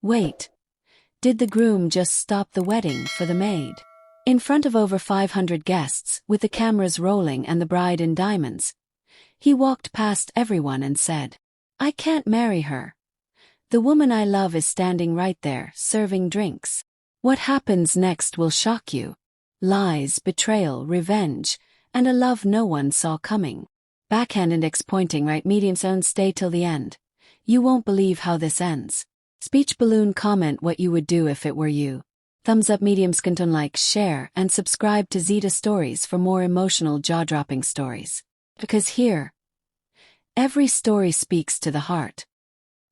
Wait, did the groom just stop the wedding for the maid? In front of over 500 guests, with the cameras rolling and the bride in diamonds, he walked past everyone and said, "I can't marry her. The woman I love is standing right there, serving drinks." What happens next will shock you. Lies, betrayal, revenge, and a love no one saw coming. Backhand index pointing right medium zone, stay till the end. You won't believe how this ends. Speech balloon, comment what you would do if it were you. Thumbs up, medium skinton, like, share, and subscribe to ZITA'S Stories for more emotional, jaw-dropping stories. Because here, every story speaks to the heart.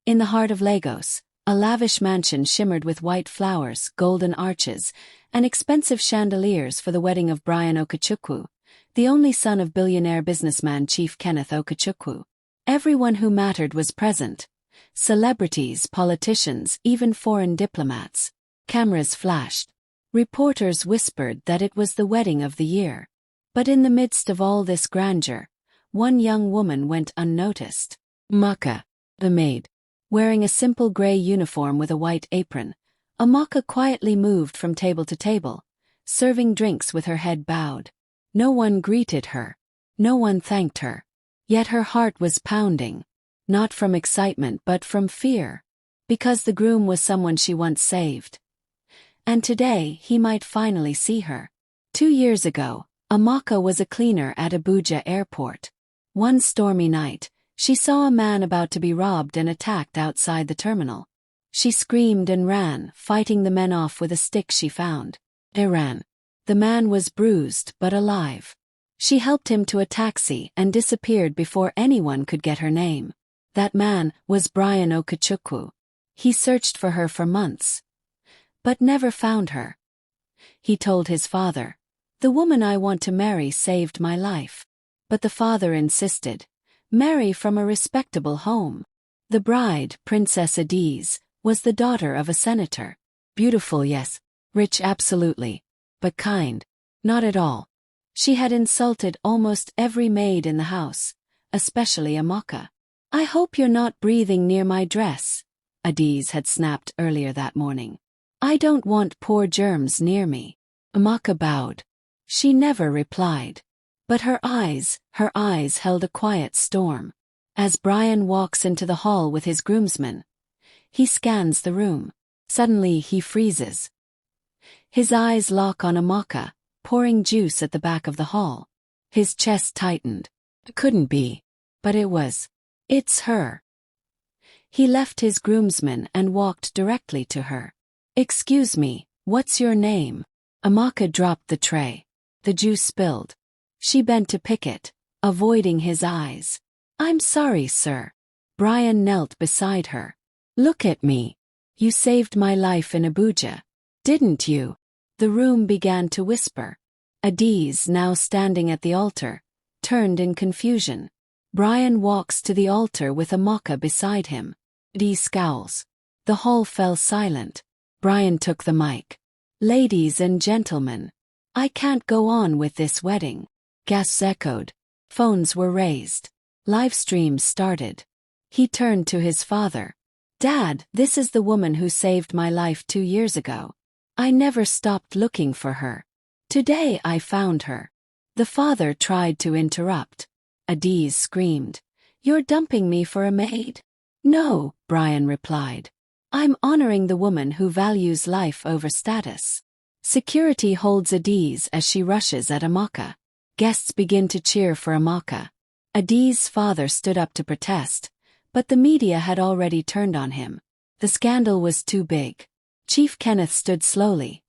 In the heart of Lagos, a lavish mansion shimmered with white flowers, golden arches, and expensive chandeliers for the wedding of Brian Okechukwu, the only son of billionaire businessman Chief Kenneth Okechukwu. Everyone who mattered was present. Celebrities, politicians, even foreign diplomats. Cameras flashed. Reporters whispered that it was the wedding of the year. But in the midst of all this grandeur, one young woman went unnoticed. Amaka, the maid. Wearing a simple gray uniform with a white apron, Amaka quietly moved from table to table, serving drinks with her head bowed. No one greeted her. No one thanked her. Yet her heart was pounding. Not from excitement but from fear. Because the groom was someone she once saved. And today he might finally see her. 2 years ago, Amaka was a cleaner at Abuja airport. One stormy night, she saw a man about to be robbed and attacked outside the terminal. She screamed and ran, fighting the men off with a stick she found. They ran. The man was bruised but alive. She helped him to a taxi and disappeared before anyone could get her name. That man was Brian Okechukwu. He searched for her for months, but never found her. He told his father, "The woman I want to marry saved my life." But the father insisted, "Marry from a respectable home." The bride, Princess ZITA'S, was the daughter of a senator. Beautiful, yes. Rich, absolutely. But kind. Not at all. She had insulted almost every maid in the house, especially Amaka. "I hope you're not breathing near my dress," ZITA'S had snapped earlier that morning. "I don't want poor germs near me." Amaka bowed. She never replied. But her eyes held a quiet storm. As Brian walks into the hall with his groomsmen, he scans the room. Suddenly he freezes. His eyes lock on Amaka, pouring juice at the back of the hall. His chest tightened. It couldn't be. But it was. It's her. He left his groomsmen and walked directly to her. "Excuse me, what's your name?" Amaka dropped the tray. The juice spilled. She bent to pick it, avoiding his eyes. "I'm sorry, sir." Brian knelt beside her. "Look at me. You saved my life in Abuja, didn't you?" The room began to whisper. ZITA'S, now standing at the altar, turned in confusion. Brian walks to the altar with Amaka beside him. ZITA'S scowls. The hall fell silent. Brian took the mic. "Ladies and gentlemen, I can't go on with this wedding." Gasps echoed. Phones were raised. Live streams started. He turned to his father. "Dad, this is the woman who saved my life 2 years ago. I never stopped looking for her. Today I found her." The father tried to interrupt. ZITA'S screamed, "You're dumping me for a maid?" "No," Brian replied. "I'm honoring the woman who values life over status." Security holds ZITA'S as she rushes at Amaka. Guests begin to cheer for Amaka. ZITA'S father stood up to protest, but the media had already turned on him. The scandal was too big. Chief Kenneth stood slowly,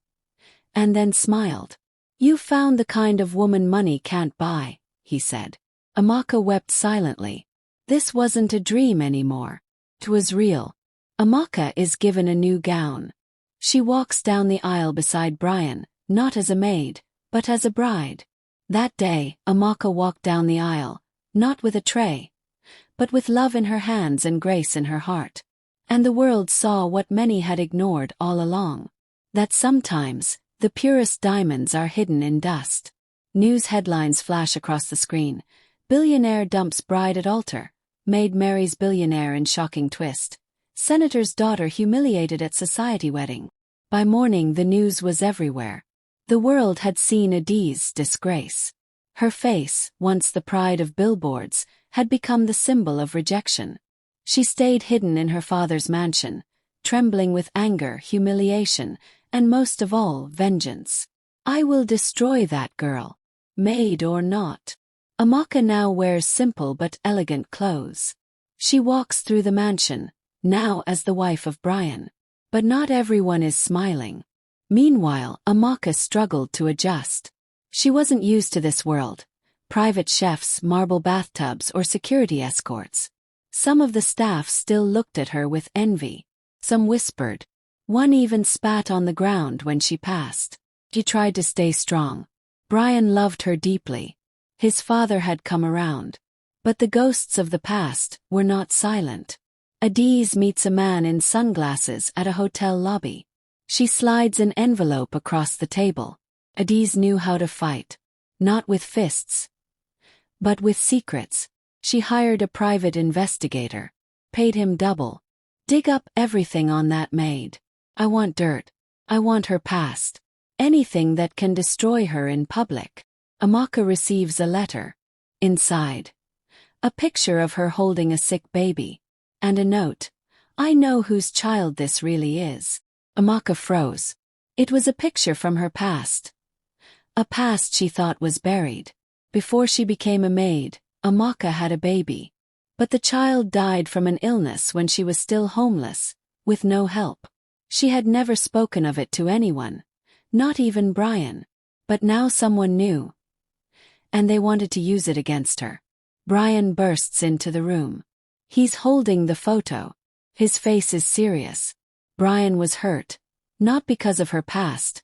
and then smiled. "You found the kind of woman money can't buy," he said. Amaka wept silently. This wasn't a dream anymore. It was real. Amaka is given a new gown. She walks down the aisle beside Brian, not as a maid, but as a bride. That day, Amaka walked down the aisle, not with a tray, but with love in her hands and grace in her heart. And the world saw what many had ignored all along. That sometimes, the purest diamonds are hidden in dust. News headlines flash across the screen. Billionaire dumps bride at altar. Maid marries billionaire in shocking twist. Senator's daughter humiliated at society wedding. By morning the news was everywhere. The world had seen ZITA'S disgrace. Her face, once the pride of billboards, had become the symbol of rejection. She stayed hidden in her father's mansion, trembling with anger, humiliation, and most of all, vengeance. I will destroy that girl, maid or not. Amaka now wears simple but elegant clothes. She walks through the mansion, now as the wife of Brian. But not everyone is smiling. Meanwhile, Amaka struggled to adjust. She wasn't used to this world. Private chefs, marble bathtubs, or security escorts. Some of the staff still looked at her with envy. Some whispered. One even spat on the ground when she passed. She tried to stay strong. Brian loved her deeply. His father had come around. But the ghosts of the past were not silent. ZITA'S meets a man in sunglasses at a hotel lobby. She slides an envelope across the table. ZITA'S knew how to fight. Not with fists, but with secrets. She hired a private investigator. Paid him double. Dig up everything on that maid. I want dirt. I want her past. Anything that can destroy her in public. Amaka receives a letter. Inside, a picture of her holding a sick baby. And a note. I know whose child this really is. Amaka froze. It was a picture from her past. A past she thought was buried. Before she became a maid, Amaka had a baby. But the child died from an illness when she was still homeless, with no help. She had never spoken of it to anyone, not even Brian. But now someone knew. And they wanted to use it against her. Brian bursts into the room. He's holding the photo. His face is serious. Brian was hurt, not because of her past,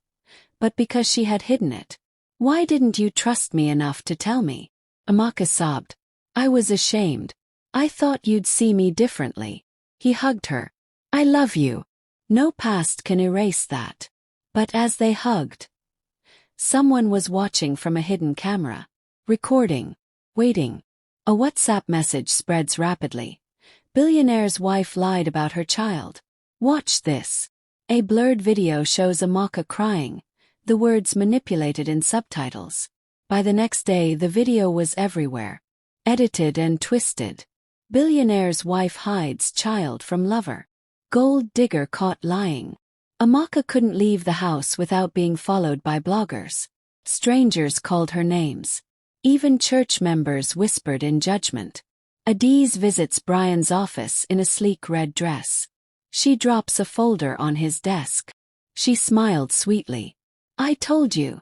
but because she had hidden it. Why didn't you trust me enough to tell me? Amaka sobbed. I was ashamed. I thought you'd see me differently. He hugged her. I love you. No past can erase that. But as they hugged, someone was watching from a hidden camera. Recording. Waiting. A WhatsApp message spreads rapidly. Billionaire's wife lied about her child. Watch this. A blurred video shows Amaka crying, the words manipulated in subtitles. By the next day the video was everywhere. Edited and twisted. Billionaire's wife hides child from lover. Gold digger caught lying. Amaka couldn't leave the house without being followed by bloggers. Strangers called her names. Even church members whispered in judgment. ZITA'S visits Brian's office in a sleek red dress. She drops a folder on his desk. She smiled sweetly. I told you.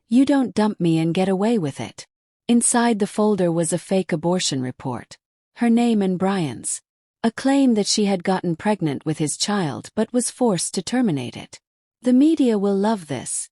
You don't dump me and get away with it. Inside the folder was a fake abortion report. Her name and Brian's. A claim that she had gotten pregnant with his child but was forced to terminate it. The media will love this.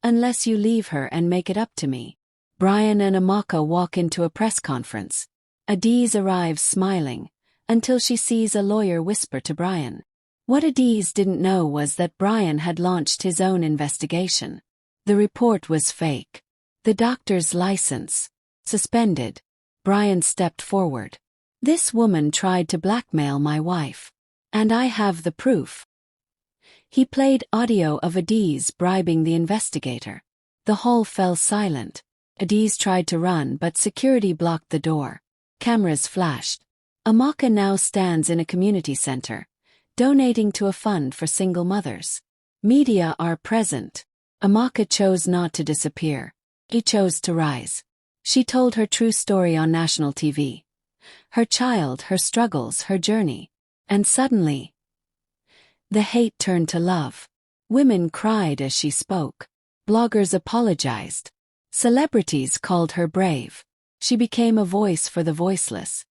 Unless you leave her and make it up to me. Brian and Amaka walk into a press conference. ZITA'S arrives smiling, until she sees a lawyer whisper to Brian. What ZITA'S didn't know was that Brian had launched his own investigation. The report was fake. The doctor's license. Suspended. Brian stepped forward. This woman tried to blackmail my wife. And I have the proof. He played audio of ZITA'S bribing the investigator. The hall fell silent. ZITA'S tried to run but security blocked the door. Cameras flashed. Amaka now stands in a community center, donating to a fund for single mothers. Media are present. Amaka chose not to disappear. She chose to rise. She told her true story on national TV. Her child, her struggles, her journey. And suddenly, the hate turned to love. Women cried as she spoke. Bloggers apologized. Celebrities called her brave. She became a voice for the voiceless.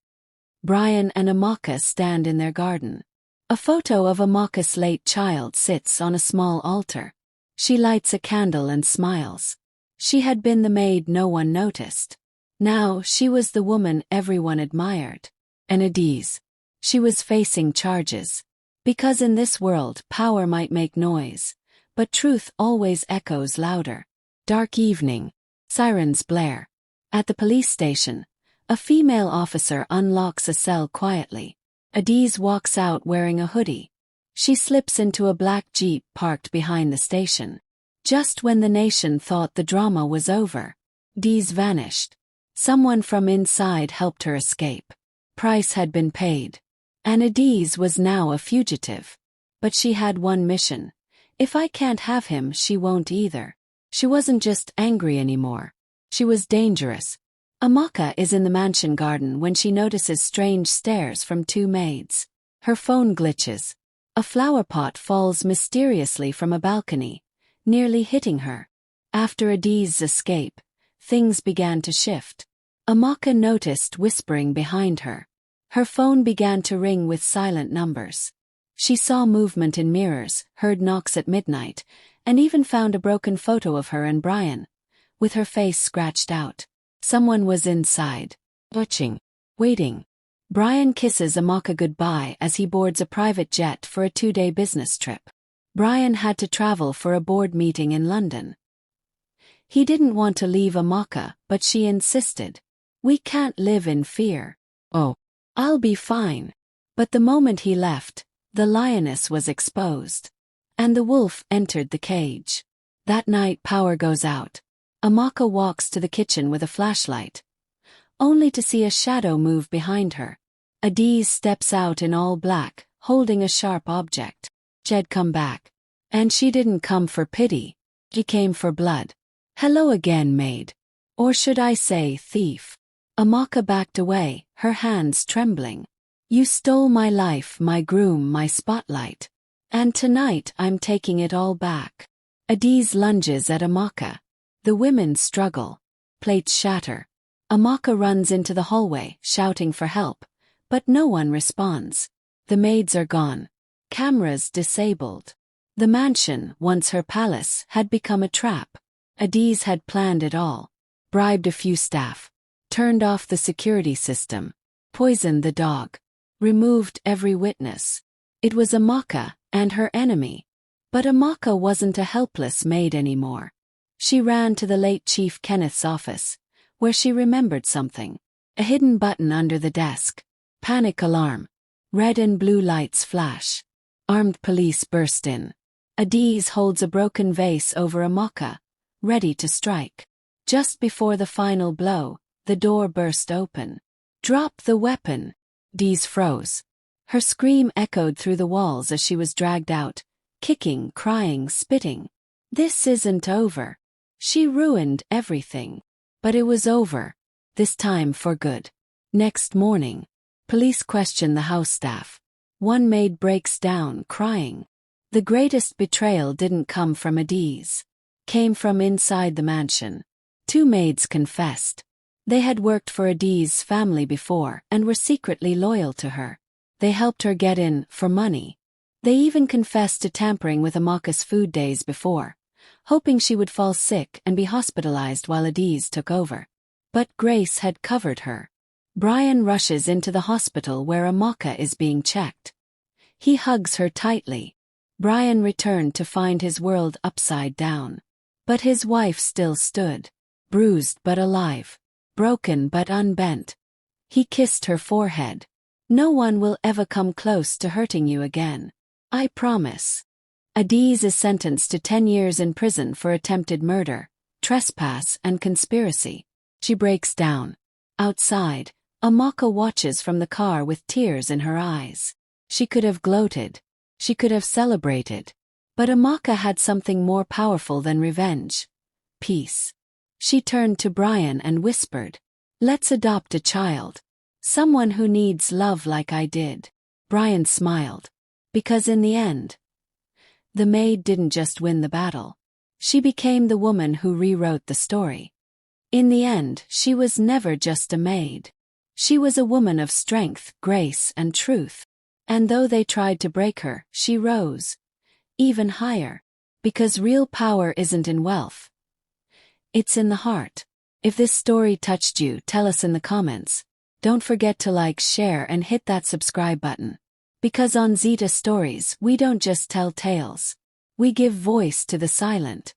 Brian and Amaka stand in their garden. A photo of Amaka's late child sits on a small altar. She lights a candle and smiles. She had been the maid no one noticed. Now she was the woman everyone admired. And ZITA'S. She was facing charges. Because in this world power might make noise, but truth always echoes louder. Dark evening. Sirens blare. At the police station, a female officer unlocks a cell quietly. Adiz walks out wearing a hoodie. She slips into a black Jeep parked behind the station. Just when the nation thought the drama was over, Adiz vanished. Someone from inside helped her escape. Price had been paid. And Adiz was now a fugitive. But she had one mission. If I can't have him, she won't either. She wasn't just angry anymore. She was dangerous. Amaka is in the mansion garden when she notices strange stares from two maids. Her phone glitches. A flower pot falls mysteriously from a balcony, nearly hitting her. After Adiz's escape, things began to shift. Amaka noticed whispering behind her. Her phone began to ring with silent numbers. She saw movement in mirrors, heard knocks at midnight, and even found a broken photo of her and Brian, with her face scratched out. Someone was inside, watching, waiting. Brian kisses Amaka goodbye as he boards a private jet for a 2-day business trip. Brian had to travel for a board meeting in London. He didn't want to leave Amaka, but she insisted. We can't live in fear. Oh, I'll be fine. But the moment he left, the lioness was exposed. And the wolf entered the cage. That night power goes out. Amaka walks to the kitchen with a flashlight, only to see a shadow move behind her. Adiz steps out in all black, holding a sharp object. She'd come back. And she didn't come for pity. She came for blood. Hello again, maid. Or should I say thief? Amaka backed away, her hands trembling. You stole my life, my groom, my spotlight. And tonight I'm taking it all back. Adiz lunges at Amaka. The women struggle. Plates shatter. Amaka runs into the hallway, shouting for help. But no one responds. The maids are gone. Cameras disabled. The mansion, once her palace, had become a trap. Adiz had planned it all. Bribed a few staff. Turned off the security system. Poisoned the dog. Removed every witness. It was Amaka, and her enemy. But Amaka wasn't a helpless maid anymore. She ran to the late Chief Kenneth's office, where she remembered something. A hidden button under the desk. Panic alarm. Red and blue lights flash. Armed police burst in. Adiz holds a broken vase over Amaka, ready to strike. Just before the final blow, the door burst open. Drop the weapon. Adiz froze. Her scream echoed through the walls as she was dragged out, kicking, crying, spitting. This isn't over. She ruined everything. But it was over. This time for good. Next morning, police question the house staff. One maid breaks down, crying. The greatest betrayal didn't come from Adiz. Came from inside the mansion. 2 maids confessed. They had worked for Adiz's family before and were secretly loyal to her. They helped her get in for money. They even confessed to tampering with Amaka's food days before, hoping she would fall sick and be hospitalized while Adiz took over. But Grace had covered her. Brian rushes into the hospital where Amaka is being checked. He hugs her tightly. Brian returned to find his world upside down. But his wife still stood, bruised but alive. Broken but unbent. He kissed her forehead. No one will ever come close to hurting you again. I promise. Adiz is sentenced to 10 years in prison for attempted murder, trespass, and conspiracy. She breaks down. Outside, Amaka watches from the car with tears in her eyes. She could have gloated. She could have celebrated. But Amaka had something more powerful than revenge. Peace. She turned to Brian and whispered, "Let's adopt a child. Someone who needs love like I did." Brian smiled. Because in the end, the maid didn't just win the battle. She became the woman who rewrote the story. In the end, she was never just a maid. She was a woman of strength, grace, and truth. And though they tried to break her, she rose. Even higher. Because real power isn't in wealth. It's in the heart. If this story touched you, tell us in the comments. Don't forget to like, share, and hit that subscribe button. Because on ZITA'S Stories, we don't just tell tales. We give voice to the silent.